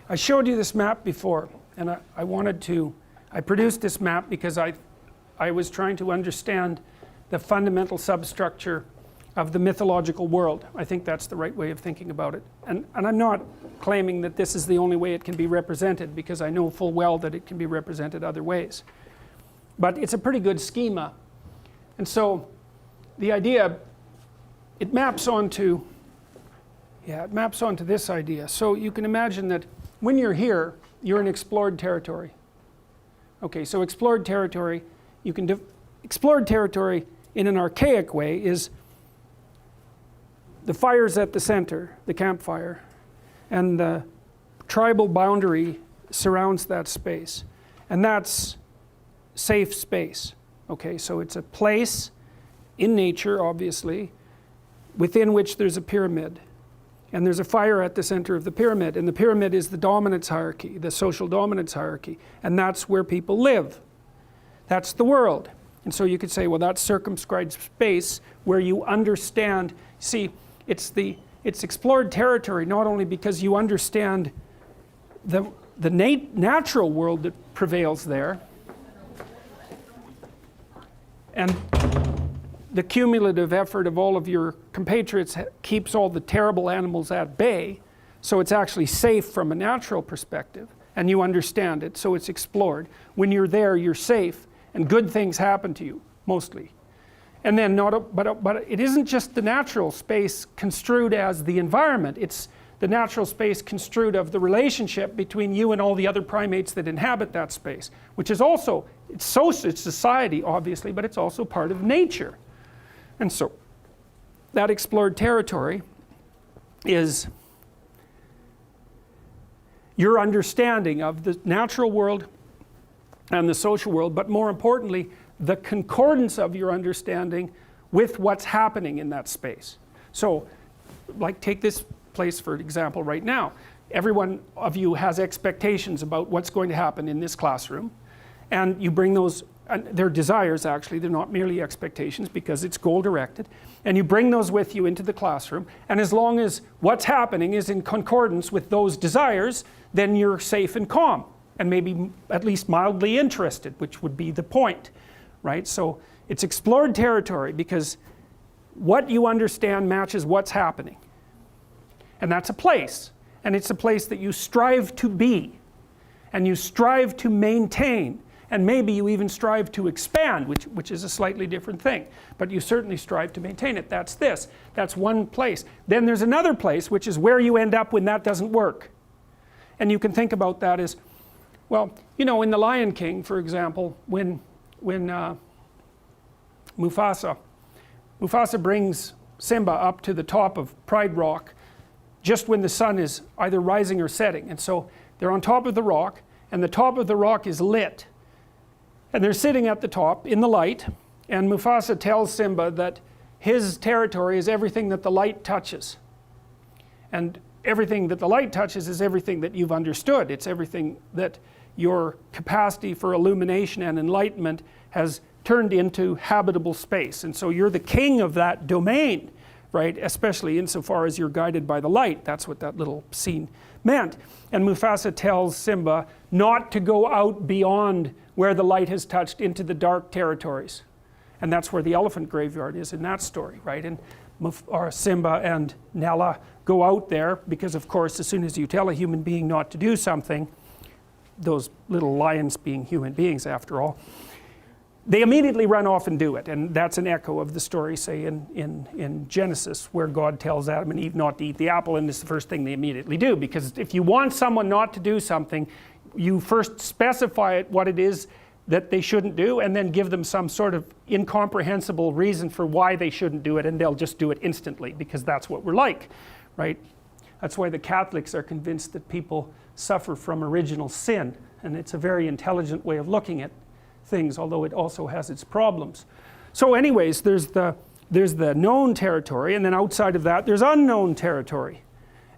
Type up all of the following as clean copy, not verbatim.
I showed you this map before, and I produced this map because I was trying to understand the fundamental substructure of the mythological world. I think that's the right way of thinking about it. And I'm not claiming that this is the only way it can be represented, because I know full well that it can be represented other ways. But it's a pretty good schema. And so the idea, it maps onto this idea. So you can imagine that when you're here, you're in explored territory. Okay, so explored territory, explored territory in an archaic way is the fire's at the center, the campfire, and the tribal boundary surrounds that space. And that's safe space. Okay, so it's a place in nature, obviously, within which there's a pyramid. And there's a fire at the center of the pyramid. And the pyramid is the dominance hierarchy, the social dominance hierarchy. And that's where people live. That's the world. And so you could say, well, that's circumscribed space where you understand. See, it's explored territory not only because you understand the natural world that prevails there, and the cumulative effort of all of your compatriots keeps all the terrible animals at bay, so it's actually safe from a natural perspective, and you understand it, so it's explored. When you're there, you're safe, and good things happen to you, mostly. And then, but it isn't just the natural space construed as the environment, it's the natural space construed of the relationship between you and all the other primates that inhabit that space, which is also, it's society, obviously, but it's also part of nature. And so, that explored territory is your understanding of the natural world and the social world, but more importantly, the concordance of your understanding with what's happening in that space. So, like, take this place for example right now. Every one of you has expectations about what's going to happen in this classroom, and you bring those, and they're desires actually, they're not merely expectations because it's goal directed, and you bring those with you into the classroom, and as long as what's happening is in concordance with those desires, then you're safe and calm, and maybe at least mildly interested, which would be the point, right? So it's explored territory because what you understand matches what's happening. And that's a place, and it's a place that you strive to be, and you strive to maintain, and maybe you even strive to expand, which is a slightly different thing, but you certainly strive to maintain it. That's this. That's one place. Then there's another place, which is where you end up when that doesn't work. And you can think about that as, well, you know, in The Lion King, for example, when Mufasa brings Simba up to the top of Pride Rock just when the sun is either rising or setting, and so they're on top of the rock, and the top of the rock is lit, and they're sitting at the top in the light, and Mufasa tells Simba that his territory is everything that the light touches, and everything that the light touches is everything that you've understood. It's everything that your capacity for illumination and enlightenment has turned into habitable space, and so you're the king of that domain, right? Especially insofar as you're guided by the light. That's what that little scene meant. And Mufasa tells Simba not to go out beyond where the light has touched into the dark territories. And that's where the elephant graveyard is in that story, right? And Simba and Nala go out there because, of course, as soon as you tell a human being not to do something, those little lions being human beings after all, they immediately run off and do it, and that's an echo of the story, say, in Genesis, where God tells Adam and Eve not to eat the apple, and it's the first thing they immediately do, because if you want someone not to do something, you first specify what it is that they shouldn't do, and then give them some sort of incomprehensible reason for why they shouldn't do it, and they'll just do it instantly, because that's what we're like, right? That's why the Catholics are convinced that people suffer from original sin, and it's a very intelligent way of looking at things, although it also has its problems. So anyways, there's the known territory, and then outside of that there's unknown territory,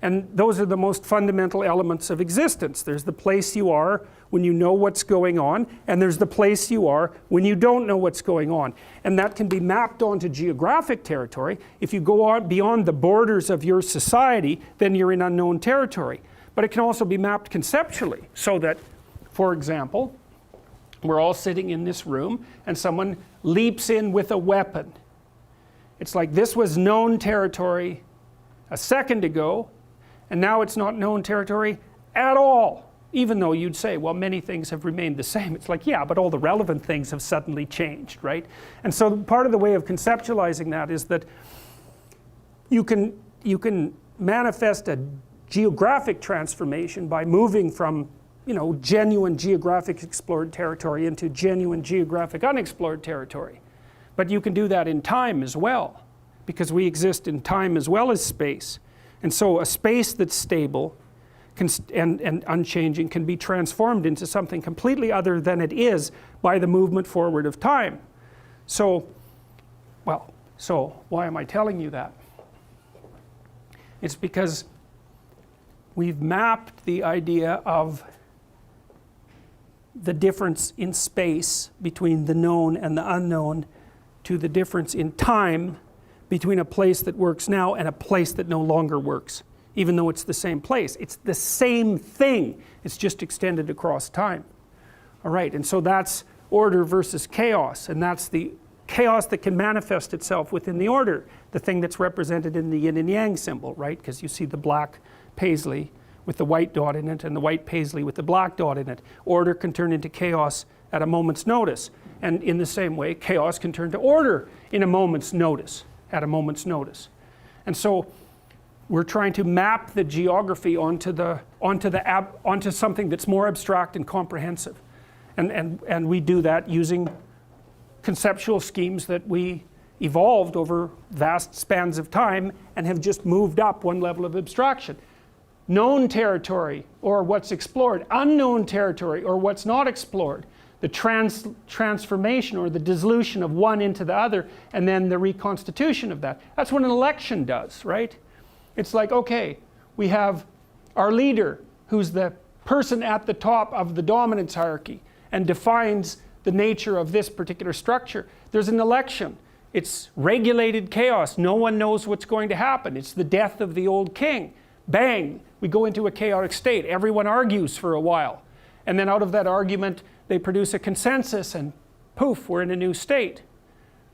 and those are the most fundamental elements of existence. There's the place you are when you know what's going on, and there's the place you are when you don't know what's going on, and that can be mapped onto geographic territory. If you go on beyond the borders of your society, then you're in unknown territory. but it can also be mapped conceptually, so that, for example, we're all sitting in this room and someone leaps in with a weapon. It's like this was known territory a second ago, and now it's not known territory at all. Even though you'd say, well, many things have remained the same. It's like, yeah, but all the relevant things have suddenly changed, right? And so part of the way of conceptualizing that is that you can manifest a geographic transformation by moving from, you know, genuine geographic explored territory into genuine geographic unexplored territory. But you can do that in time as well, because we exist in time as well as space. And so a space that's stable and unchanging can be transformed into something completely other than it is by the movement forward of time. So, well, so why am I telling you that? It's because we've mapped the idea of the difference in space between the known and the unknown to the difference in time between a place that works now and a place that no longer works. Even though it's the same place. It's the same thing. It's just extended across time. All right, and so that's order versus chaos, and that's the chaos that can manifest itself within the order, the thing that's represented in the yin and yang symbol, right? Because you see the black paisley with the white dot in it and the white paisley with the black dot in it. Order can turn into chaos at a moment's notice. And in the same way, chaos can turn to order in a moment's notice, at a moment's notice. And so we're trying to map the geography onto something that's more abstract and comprehensive. And we do that using conceptual schemes that we evolved over vast spans of time and have just moved up one level of abstraction. Known territory, or what's explored. Unknown territory, or what's not explored. The transformation or the dissolution of one into the other, and then the reconstitution of that. That's what an election does, right? It's like, okay, we have our leader, who's the person at the top of the dominance hierarchy and defines the nature of this particular structure. There's an election. It's regulated chaos. No one knows what's going to happen. It's the death of the old king. Bang, we go into a chaotic state. Everyone argues for a while. And then out of that argument, they produce a consensus, and poof, we're in a new state.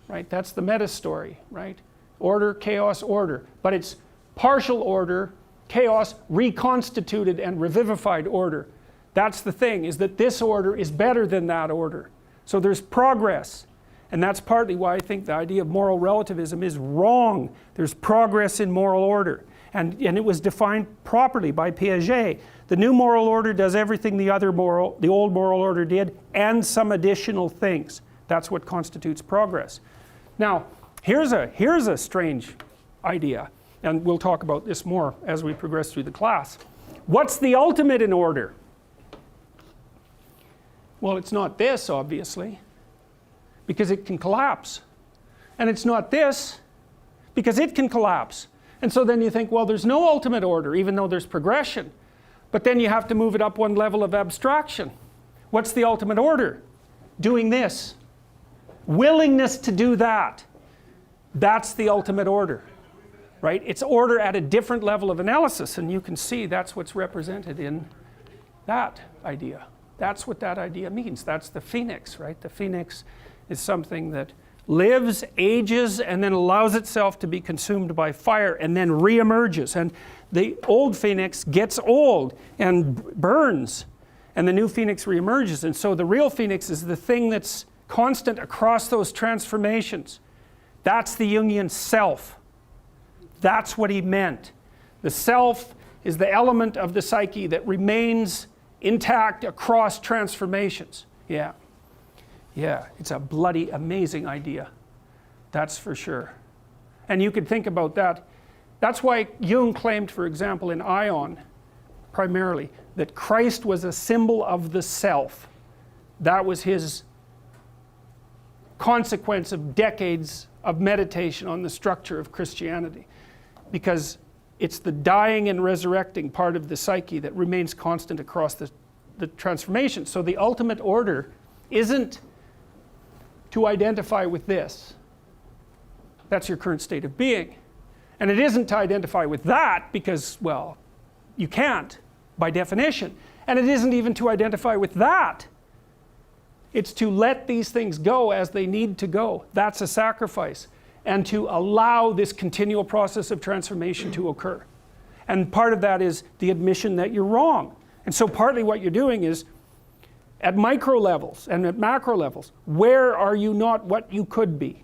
Right? That's the meta story, right? Order, chaos, order. But it's partial order, chaos, reconstituted and revivified order. That's the thing, is that this order is better than that order. So there's progress. And that's partly why I think the idea of moral relativism is wrong. There's progress in moral order. And it was defined properly by Piaget. The new moral order does everything the old moral order did, and some additional things. That's what constitutes progress. Now, here's a strange idea. And we'll talk about this more as we progress through the class. What's the ultimate in order? Well, it's not this, obviously, because it can collapse. And it's not this, because it can collapse. And so then you think, well, there's no ultimate order, even though there's progression. But then you have to move it up one level of abstraction. What's the ultimate order? Doing this. Willingness to do that. That's the ultimate order. Right? It's order at a different level of analysis, and you can see that's what's represented in that idea. That's what that idea means. That's the phoenix, right? The phoenix is something that lives, ages, and then allows itself to be consumed by fire and then reemerges. And the old phoenix gets old and burns, and the new phoenix reemerges. And so the real phoenix is the thing that's constant across those transformations. That's the Jungian self. That's what he meant. The self is the element of the psyche that remains intact across transformations. Yeah, it's a bloody amazing idea. That's for sure. And you could think about that. That's why Jung claimed, for example, in Ion, primarily, that Christ was a symbol of the self. That was his consequence of decades of meditation on the structure of Christianity. Because it's the dying and resurrecting part of the psyche that remains constant across the transformation. So the ultimate order isn't to identify with this. That's your current state of being. And it isn't to identify with that because, well, you can't. by definition. And it isn't even to identify with that. It's to let these things go as they need to go. That's a sacrifice. And to allow this continual process of transformation to occur. And part of that is the admission that you're wrong. And so partly what you're doing is, at micro levels and at macro levels, where are you not what you could be?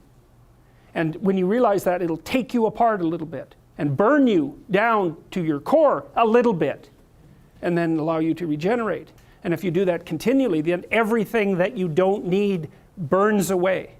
And when you realize that, it'll take you apart a little bit and burn you down to your core a little bit, and then allow you to regenerate. And if you do that continually, then everything that you don't need burns away.